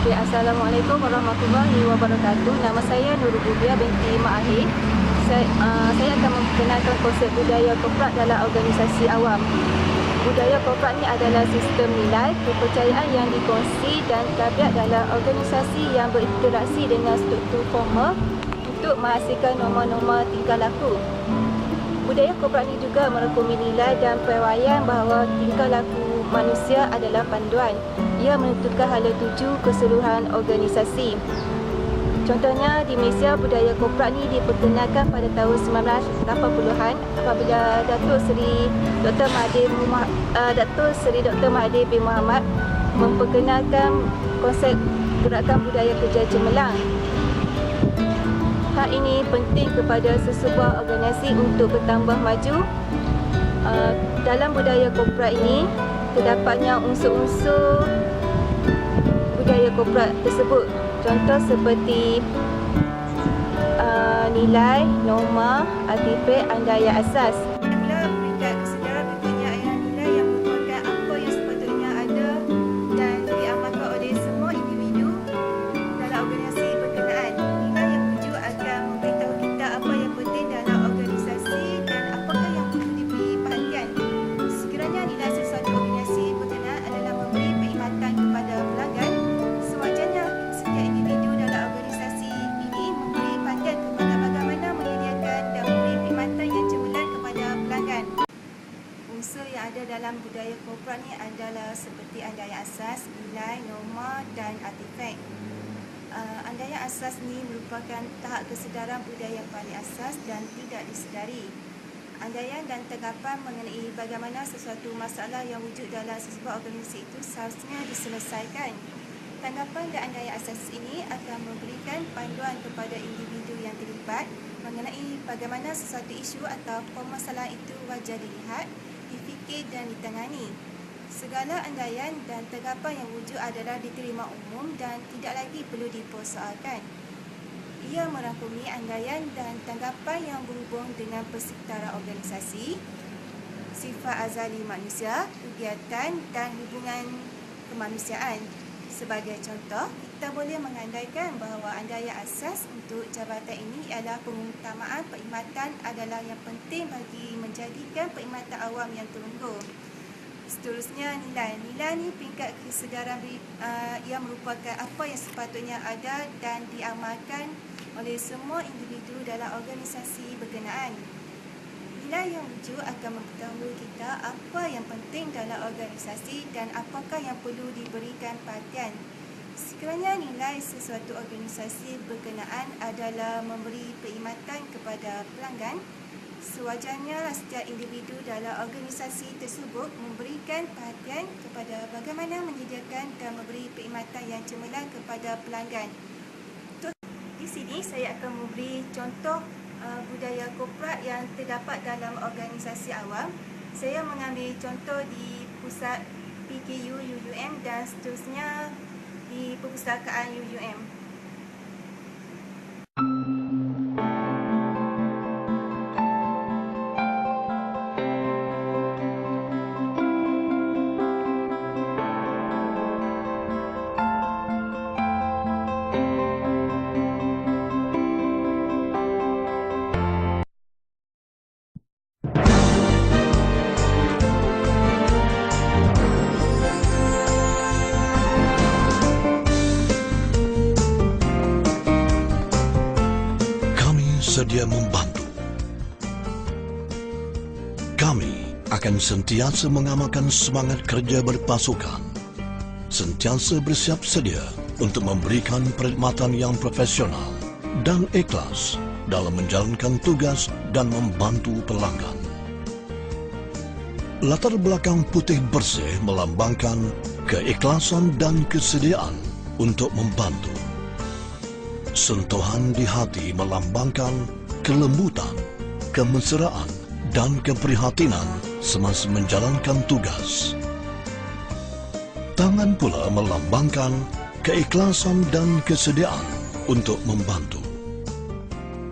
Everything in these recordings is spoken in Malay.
Okey, Assalamualaikum warahmatullahi wabarakatuh. Nama saya Nurul Budia binti Mak Ahir. Saya akan memperkenalkan konsep budaya korporat dalam organisasi awam. Budaya korporat ni adalah sistem nilai, kepercayaan yang dikongsi dan tabiat dalam organisasi yang berinteraksi dengan struktur formal untuk menghasilkan norma-norma tingkah laku. Budaya korporat ini juga merangkumi nilai dan perwaian bahawa tingkah laku manusia adalah panduan. Ia menentukan hala tuju keseluruhan organisasi. Contohnya di Malaysia, budaya korporat ini diperkenalkan pada tahun 1980-an apabila Datuk Seri Dr. Mahathir bin Mohamad memperkenalkan konsep gerakan budaya kerja cemerlang. Hal ini penting kepada sesebuah organisasi untuk bertambah maju. Dalam budaya korporat ini terdapatnya unsur-unsur budaya korporat tersebut. Contoh seperti nilai, norma, artifak, andaian asas. Apabila peringkat kesedaran berkenaan nilai yang merupakan apa yang sepatutnya ada dan diamalkan oleh semua individu dalam organisasi berkenaan. Nilai yang wujud akan memberitahu kita apa yang penting dalam organisasi dan apakah yang perlu diberi perhatian. Sekiranya nilai sesuatu organisasi berkenaan adalah memberi perkhidmatan kepada pelanggan, sewajarnya setiap individu dalam organisasi ini memberi pandangan kepada bagaimana menyediakan dan memberi perkhidmatan yang cemerlang kepada pelanggan. Unsur yang ada dalam budaya korporat ni adalah seperti andaian asas, nilai, norma dan artifak. Andaian asas ni merupakan tahap kesedaran budaya yang paling asas dan tidak disedari. Andaian dan tanggapan mengenai bagaimana sesuatu masalah yang wujud dalam sebuah organisasi itu seharusnya diselesaikan. Tanggapan dan andaian asas ini akan memberikan panduan kepada individu yang terlibat mengenai bagaimana sesuatu isu atau permasalahan itu wajar dilihat, difikir dan ditangani. Segala andaian dan tanggapan yang wujud adalah diterima umum dan tidak lagi perlu dipersoalkan. Ia merangkumi andaian dan tanggapan yang berhubung dengan persekitaran organisasi, sifat azali manusia, kegiatan dan hubungan kemanusiaan. Sebagai contoh, kita boleh mengandaikan bahawa andaian asas untuk jabatan ini ialah pengutamaan perkhidmatan adalah yang penting bagi menjadikan perkhidmatan awam yang terunggul. Seterusnya, nilai. Nilai ni peringkat kesedaran yang merupakan apa yang sepatutnya ada dan diamalkan oleh semua individu dalam organisasi berkenaan. Nilai yang wujud akan memberitahu kita apa yang penting dalam organisasi dan apakah yang perlu diberikan perhatian. Sekiranya nilai sesuatu organisasi berkenaan adalah memberi perkhidmatan kepada pelanggan, sewajarnya setiap individu dalam organisasi tersebut memberikan perhatian kepada bagaimana menyediakan dan memberi perkhidmatan yang cemerlang kepada pelanggan. Di sini saya akan memberi contoh budaya korporat yang terdapat dalam organisasi awam. Saya mengambil contoh di pusat PKU UUM dan seterusnya di perpustakaan UUM. Sedia membantu. Kami akan sentiasa mengamalkan semangat kerja berpasukan, sentiasa bersiap sedia untuk memberikan perkhidmatan yang profesional dan ikhlas dalam menjalankan tugas dan membantu pelanggan. Latar belakang putih bersih melambangkan keikhlasan dan kesediaan untuk membantu. Sentuhan di hati melambangkan kelembutan, kemesraan dan keprihatinan semasa menjalankan tugas. Tangan pula melambangkan keikhlasan dan kesediaan untuk membantu.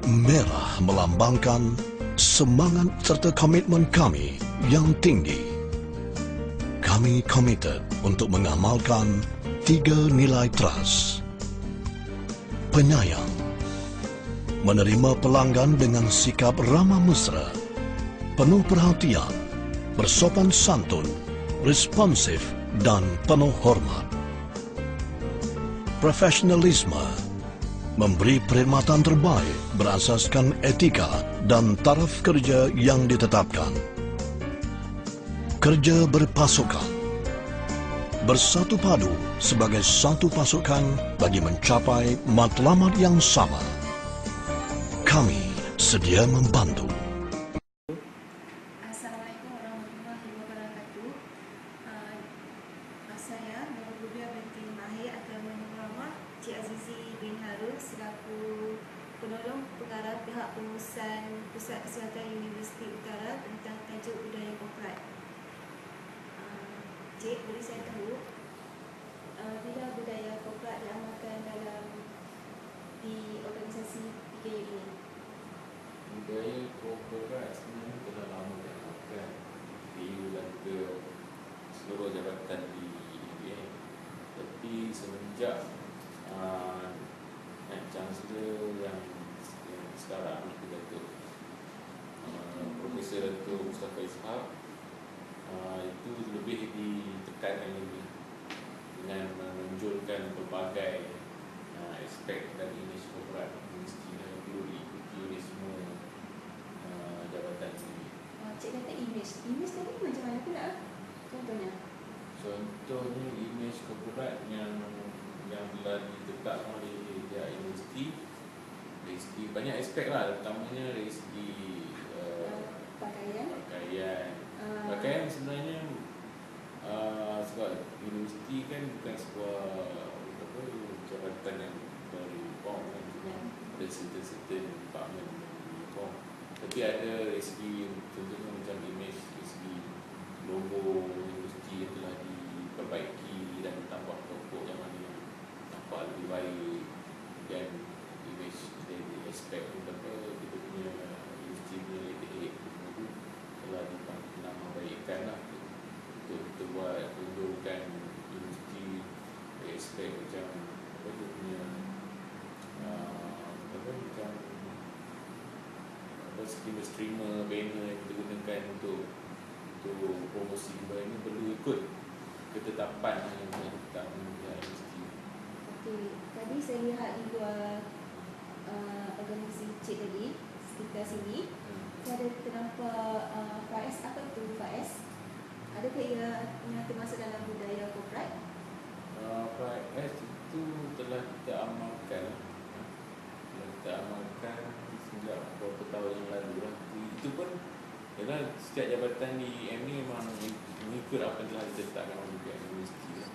Merah melambangkan semangat serta komitmen kami yang tinggi. Kami komited untuk mengamalkan 3 nilai teras. Penyayang, menerima pelanggan dengan sikap ramah mesra, penuh perhatian, bersopan santun, responsif dan penuh hormat. Profesionalisme, memberi perkhidmatan terbaik berasaskan etika dan taraf kerja yang ditetapkan. Kerja berpasukan, bersatu padu sebagai satu pasukan bagi mencapai matlamat yang sama. Kami sedia membantu. Assalamualaikum warahmatullahi wabarakatuh. Saya Nur Rubia binti Mahir akan menyuruh Cik Azizi bin Harun selaku penolong pengarah pihak pengurusan Pusat Kesihatan Universiti Utara tentang tajuk budaya korporat. Cik, boleh saya tahu bila budaya korporat diamalkan di organisasi PKU ini? Budaya korporat sebenarnya telah lama diamalkan di lembaga seluruh jabatan di UiTM. Tapi semenjak Chancellor yang sekarang kita Datuk Profesor Datuk Mustafa Ishak, itu lebih ditekankan lagi dengan menonjolkan berbagai aspek dan imej korporat mestinya perlu diikuti oleh semua jabatan sendiri. Cik kata imej. Imej tadi macam mana pula? Contohnya? Contohnya imej korporat yang telah ditetapkan oleh pihak universiti. Dari segi banyak aspek lah, terutamanya dari segi Pakaian. Pakaian sebenarnya sebab universiti kan bukan sebuah jabatan yang beruniform kan, ada certain department uniform. Tapi ada dari segi contohnya macam imej, dari segi logo universiti yang telah diperbaiki dan ditambah pokok yang mana yang nampak lebih baik, dan imej dari aspek kita punya universiti punya letterhead itu telah dinamabaikkan lah untuk kita buat tunjukkan universiti dari aspek macam apa tu punya macam streamer, banner yang kita gunakan untuk promosi bahawa ini perlu ikut ketetapan yang ditetapkan oleh universiti. Okey, tadi saya lihat di luar organisasi cik tadi sekitar sini, saya ada ternampak FAS. Apa itu FAS? Adakah ia termasuk dalam budaya korporat? FAS itu telah kita amalkan sejak beberapa tahun yang lalu lah. Itu pun ialah setiap jabatan di UiTM ni memang mengikut apa yang telah ditetapkan oleh pihak universiti lah.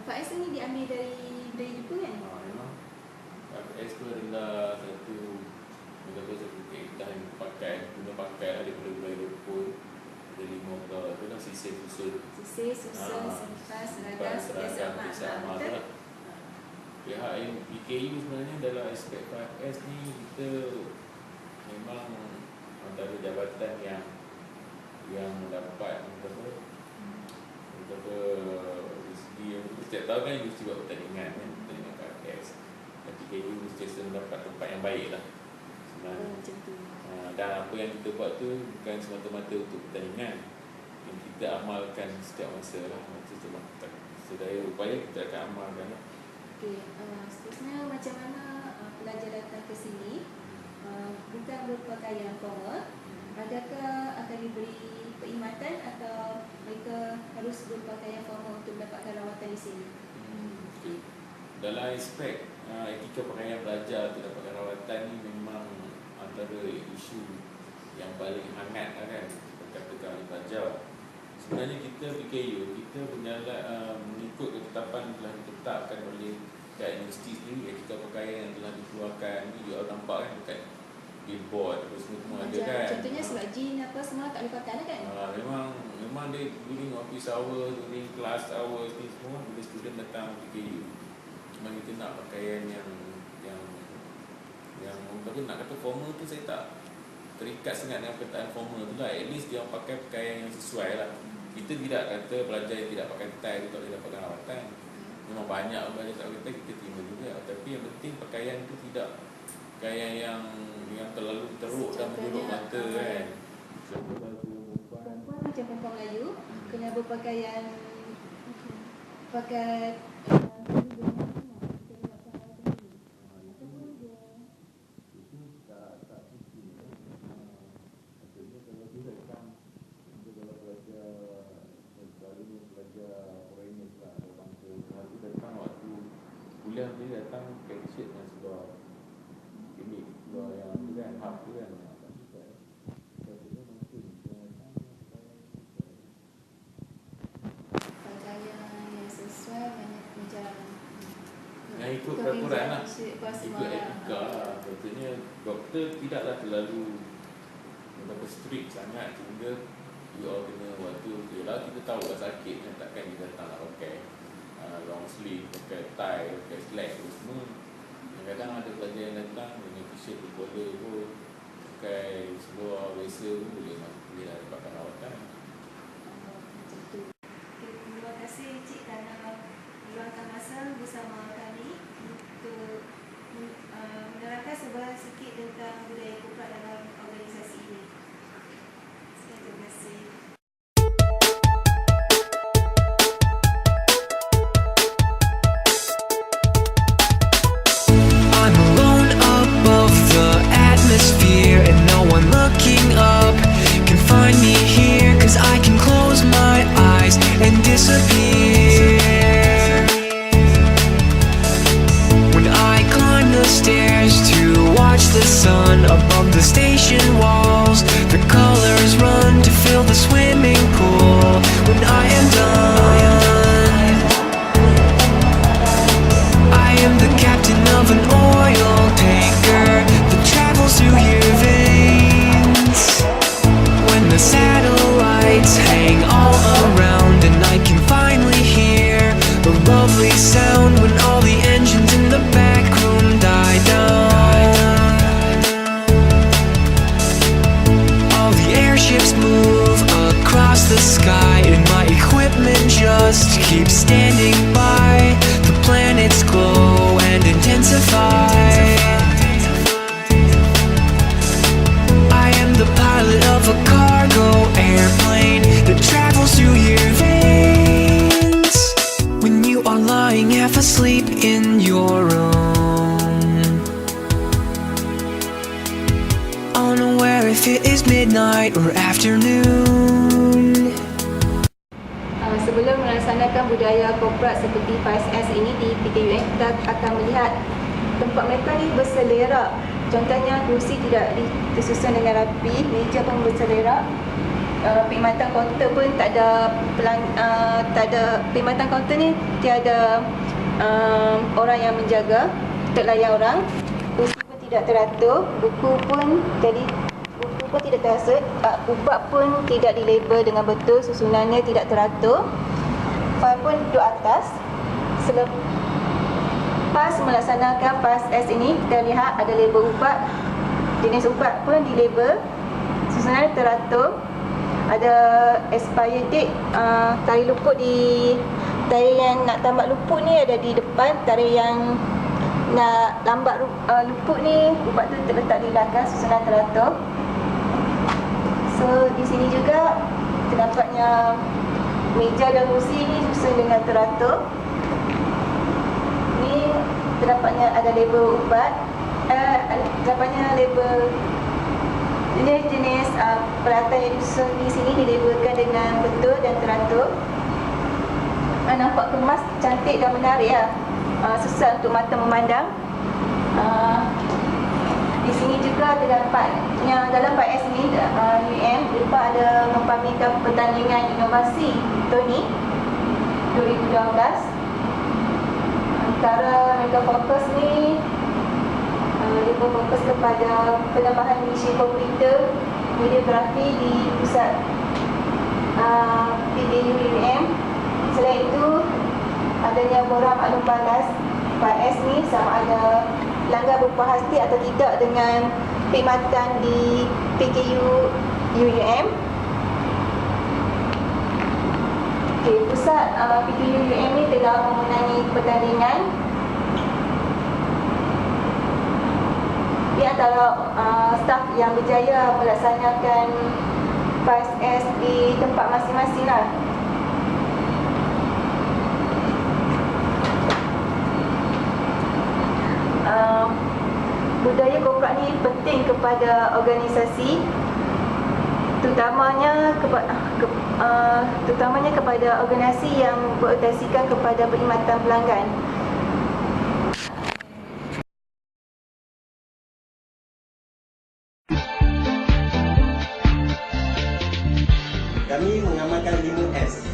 FAS ini diambil dari budaya Jepun kan? Memang FAS tu adalah satu kaedah yang guna pakai lah daripada budaya Jepun. Ada 5 tu lah, sisir susun, simpas, seragam, bersama tu lah. Pihak PKU sebenarnya dalam aspek FAS ni kita memang antara jabatan yang mendapat setiap tahun kan universiti buat pertandingan FAS, dan PKU mesti mendapat tempat yang baik lah sebenarnya. Macam tu. Dan apa yang kita buat tu bukan semata-mata untuk pertandingan, yang kita amalkan setiap masa lah. Sedaya upaya kita akan amalkan lah. Okey, seterusnya macam mana pelajar datang ke sini bukan berpakaian formal, adakah akan diberi perkhidmatan atau mereka harus berpakaian formal untuk mendapatkan rawatan di sini? Okay. Dalam aspek etika pakaian pelajar untuk dapatkan rawatan ni memang antara isu yang paling hangat lah kan berkatakan oleh pelajar. Sebenarnya kita PKU, kita mengikut ketetapan telah ditetapkan oleh pihak universiti sendiri. Etika pakaian yang telah dikeluarkan ni juga nampak kan dekat billboard apa semua ada kan. Contohnya sebab jin apa semua tak boleh pakai lah kan? Memang dia during office hour, during class hour ni semua, bila student datang PKU, memang kita nak pakaian yang nak kata formal tu saya tak terikat sangat dengan perkataan formal tu lah. At least dia pakai pakaian yang sesuai lah. Kita tidak kata pelajar yang tidak pakai tie tu tak boleh dapatkan rawatan. memang banyak banyak kita terima juga, tapi yang penting pakaian tu tidak pakaian yang terlalu teruk dan menjuluk mata kan. Perempuan macam perempuan Melayu kena berpakaian pakai kuliah dia datang pakai t-shirt dan seluar pendek, seluar yang tu kan, half tu kan. pakaian yang sesuai macam Yang ikut peraturan lah, kuasa ikut marah. etika lah. Contohnya doktor tidaklah terlalu berapa strict sangat sehingga you all kena waktu. Yelah kita tahu lah sakit kan, takkan dia datang lah pakai long sleeve, pakai tie, pakai slack tu semua. Kadang-kadang ada pelajar yang datang dengan t-shirt bercollar pun, pakai seluar biasa pun boleh lah dapatkan rawatan. Terima kasih Cik kerana meluangkan masa bersama kami untuk menerangkan sebarang sikit tentang budaya korporat dalam organisasi ini. Terima kasih. I'm alone above the atmosphere, and no one looking up can find me here, 'cause I can close my eyes and disappear. When I climb the stairs to watch the sun above the station walls, the colors run to fill the swimming pool. When I am done, I am the captain of an oil tanker that travels through your veins. When the satellites hang all around, and I can finally hear the lovely sound when all the engines in the back room die down. All the airships move across the sky, and my equipment just keeps standing by. The planets glow and intensify. I am the pilot of a cargo airplane that travels through your veins. When you are lying half asleep in your room, unaware if it is midnight or afternoon. Sebelum melaksanakan budaya korporat seperti 5S ini di PKUM, kita akan melihat tempat mereka ni berselerak. Contohnya kursi tidak disusun dengan rapi, meja pun berselerak. Perkhidmatan kaunter pun tak ada perkhidmatan kaunter ni tiada orang yang menjaga untuk layan orang. Kursi pun tidak teratur, buku pun tidak terasut, ubat pun tidak dilabel dengan betul, susunannya tidak teratur. Fail pun duduk atas. Selepas melaksanakan 5S ini, kita lihat ada label ubat, jenis ubat pun dilabel, susunannya teratur. Ada expiry date, tarikh luput tarikh yang nak tamat luput ni ada di depan, tarikh yang nak lambat luput ni ubat tu terletak di belakang, susunan teratur. So di sini juga terdapatnya meja dan kursi ni susun dengan teratur. Ni terdapatnya ada label ubat, terdapatnya label jenis peralatan yang disusun di sini dilabelkan dengan betul dan teratur. Nampak kemas, cantik dan menarik lah. Susah untuk mata memandang. Di sini juga terdapatnya dalam 5S ni UM lepas ada mempamerkan pertandingan inovasi Tony 2012. Antara mereka fokus ni dia berfokus kepada penambahan misi komputer videografi di pusat PKU UM. Selain itu adanya borang maklum balas 5S ni sama ada langgar berpuas hati atau tidak dengan perkhidmatan di PKU UM. Okey, pusat PTU UM ni telah memenangi pertandingan di antara staf yang berjaya melaksanakan 5S di tempat masing-masing lah. Budaya korporat ni penting kepada organisasi, terutamanya kepada organisasi yang berorientasikan kepada perkhidmatan pelanggan. Kami mengamalkan 5S.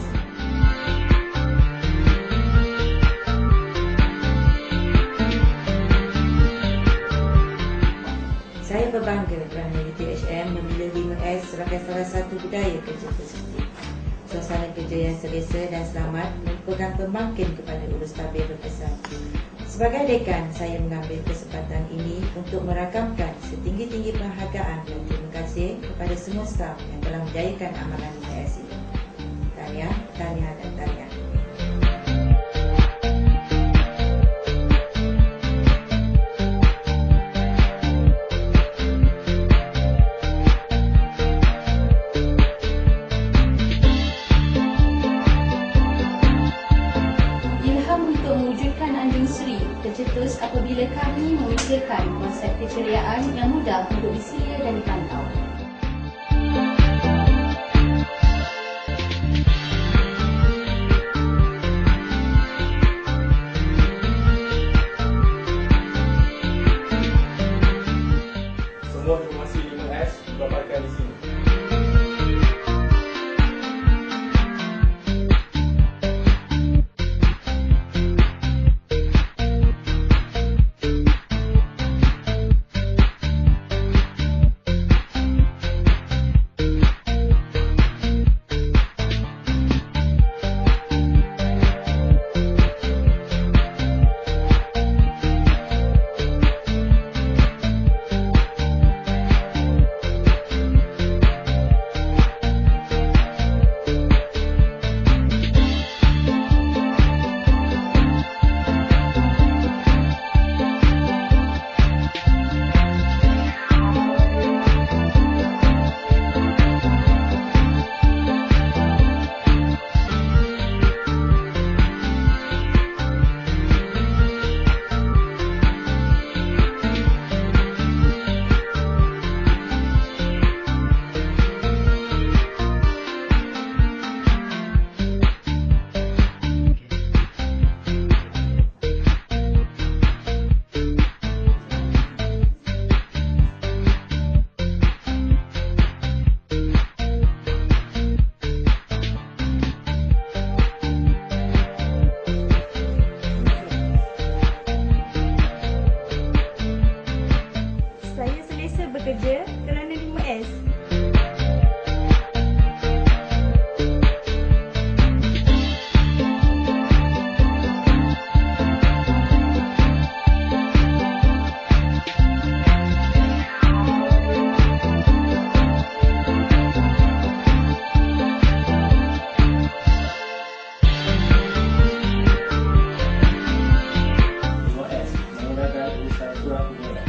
Saya berbangga kerana UTHM memilih 5S sebagai salah satu budaya kerja positif. Suasana kerja yang selesa dan selamat merupakan pembangkit kepada urus tabir berkesan. Sebagai dekan, saya mengambil kesempatan ini untuk merakamkan setinggi-tinggi penghargaan dan terima kasih kepada semua staf yang telah menjayakan amalan 5S ini. Tahniah, tahniah dan tahniah. Tercetus apabila kami memikirkan konsep keceriaan yang mudah untuk disiya dan dipantau. Semua informasi 5S dipaparkan di sini. bekerja kerana 5S. Menggunakan tulisan surat pengenalan.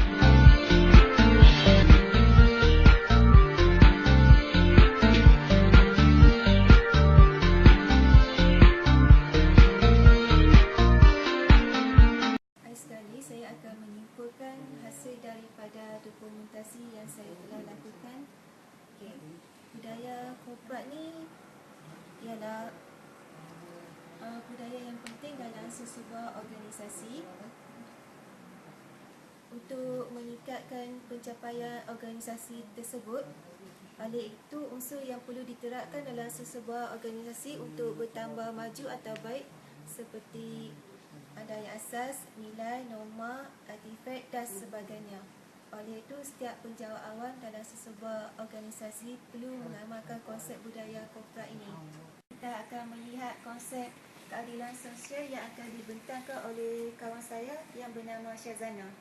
Sekali saya akan menyimpulkan hasil daripada dokumentasi yang saya telah lakukan. Okay. Budaya korporat ni ialah budaya yang penting dalam sesebuah organisasi untuk meningkatkan pencapaian organisasi tersebut. Oleh itu, unsur yang perlu diterapkan dalam sesebuah organisasi untuk bertambah maju atau baik seperti adanya asas, nilai, norma, artifak dan sebagainya. Oleh itu, setiap penjawaan dalam sesebuah organisasi perlu mengamalkan konsep budaya korporat ini. Kita akan melihat konsep keadilan sosial yang akan dibentangkan oleh kawan saya yang bernama Syazana.